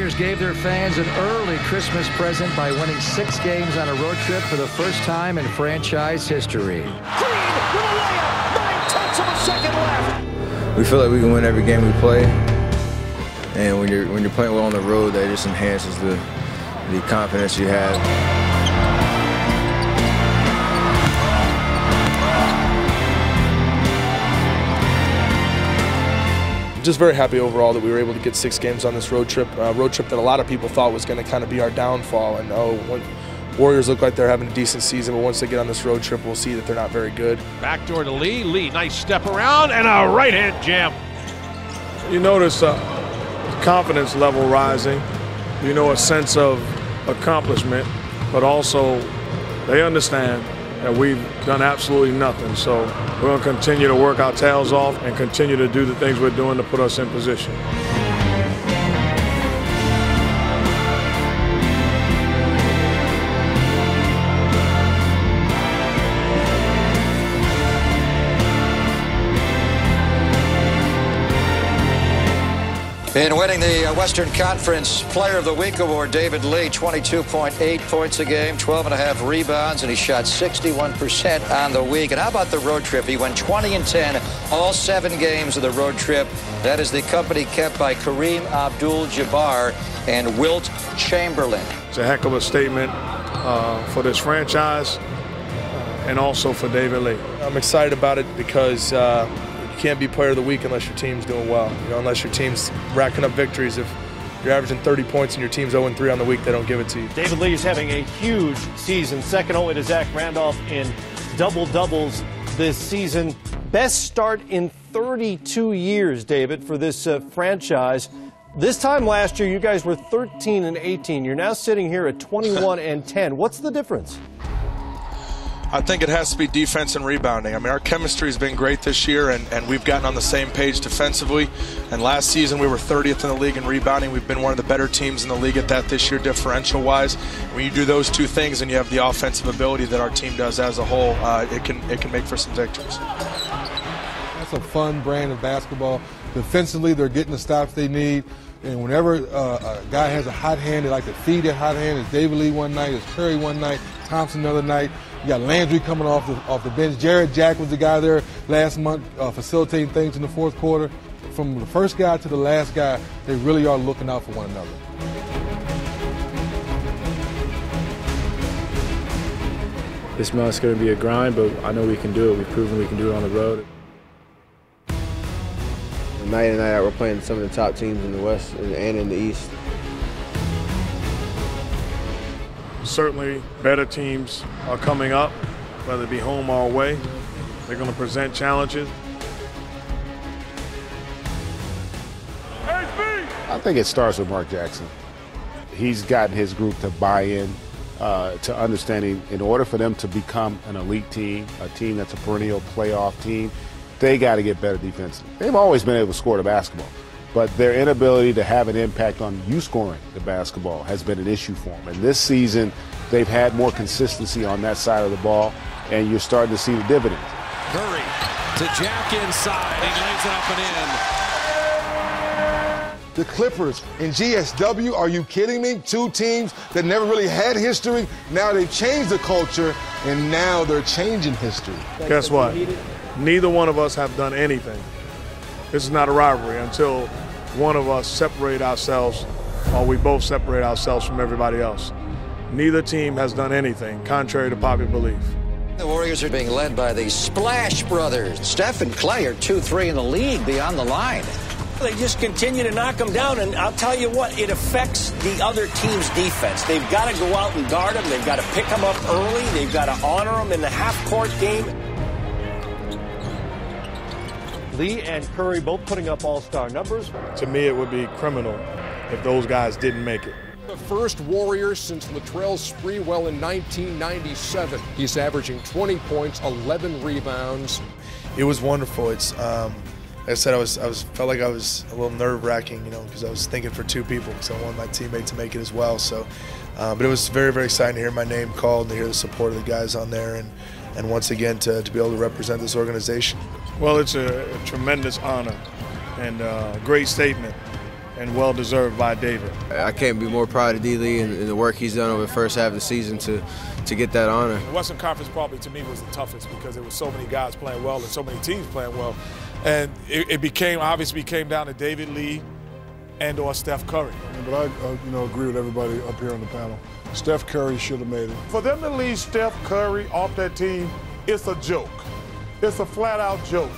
Warriors gave their fans an early Christmas present by winning 6 games on a road trip for the first time in franchise history. Green with a layup, 9/10 of a second left. We feel like we can win every game we play, and when you're playing well on the road, that just enhances the confidence you have. Just very happy overall that we were able to get 6 games on this road trip that a lot of people thought was going to kind of be our downfall. And Warriors look like they're having a decent season, but once they get on this road trip, we'll see that they're not very good. Backdoor to Lee. Lee, nice step around and a right-hand jam. You notice confidence level rising. You know, a sense of accomplishment, but also they understand that we've done absolutely nothing. So we're going to continue to work our tails off and continue to do the things we're doing to put us in position. In winning the Western Conference Player of the Week award, David Lee, 22.8 points a game, 12.5 rebounds, and he shot 61% on the week. And how about the road trip? He went 20-10 all 7 games of the road trip. That is the company kept by Kareem Abdul-Jabbar and Wilt Chamberlain. It's a heck of a statement for this franchise and also for David Lee. I'm excited about it because you can't be Player of the Week unless your team's doing well. You know, unless your team's racking up victories. If you're averaging 30 points and your team's 0-3 on the week, they don't give it to you. David Lee is having a huge season, second only to Zach Randolph in double-doubles this season. Best start in 32 years, David, for this franchise. This time last year, you guys were 13-18. You're now sitting here at 21-10. What's the difference? I think it has to be defense and rebounding. I mean, our chemistry has been great this year, and we've gotten on the same page defensively. And last season, we were 30th in the league in rebounding. We've been one of the better teams in the league at that this year, differential-wise. When you do those 2 things and you have the offensive ability that our team does as a whole, it can make for some victories. That's a fun brand of basketball. Defensively, they're getting the stops they need. And whenever a guy has a hot hand, they like to feed that hot hand. It's David Lee one night, it's Curry one night, Thompson another night. You got Landry coming off the bench. Jared Jack was the guy there last month facilitating things in the fourth quarter. From the first guy to the last guy, they really are looking out for one another. This month's going to be a grind, but I know we can do it. We've proven we can do it on the road. Night in, night out, we're playing some of the top teams in the West and in the East. Certainly, better teams are coming up, whether it be home or away. They're going to present challenges. I think it starts with Mark Jackson. He's gotten his group to buy in, to understanding in order for them to become an elite team, a team that's a perennial playoff team, they got to get better defensively. They've always been able to score the basketball, but their inability to have an impact on you scoring the basketball has been an issue for them. And this season, they've had more consistency on that side of the ball, and you're starting to see the dividends. Curry to Jack inside. He lays it up and in. The Clippers and GSW, are you kidding me? 2 teams that never really had history. Now they've changed the culture, and now they're changing history. Guess what? Neither one of us have done anything. This is not a rivalry until one of us separate ourselves or we both separate ourselves from everybody else. Neither team has done anything, contrary to popular belief. The Warriors are being led by the Splash Brothers. Steph and Clay are 2-3 in the league beyond the line. They just continue to knock them down, and I'll tell you what, it affects the other team's defense. They've got to go out and guard them. They've got to pick them up early. They've got to honor them in the half-court game. Lee and Curry both putting up all-star numbers. To me, it would be criminal if those guys didn't make it. The first Warrior since Latrell Sprewell in 1997. He's averaging 20 points, 11 rebounds. It was wonderful. It's like I said, I felt like I was a little nerve-wracking, you know, because I was thinking for 2 people because I wanted my teammate to make it as well. So, but it was very, very exciting to hear my name called, to hear the support of the guys on there, and once again to be able to represent this organization. Well, it's a tremendous honor and a great statement. and well-deserved by David. I can't be more proud of D-Lee and the work he's done over the first half of the season to get that honor. The Western Conference probably to me was the toughest because there were so many guys playing well and so many teams playing well. And it obviously came down to David Lee and or Steph Curry. But I agree with everybody up here on the panel. Steph Curry should have made it. For them to leave Steph Curry off that team, it's a joke. It's a flat-out joke.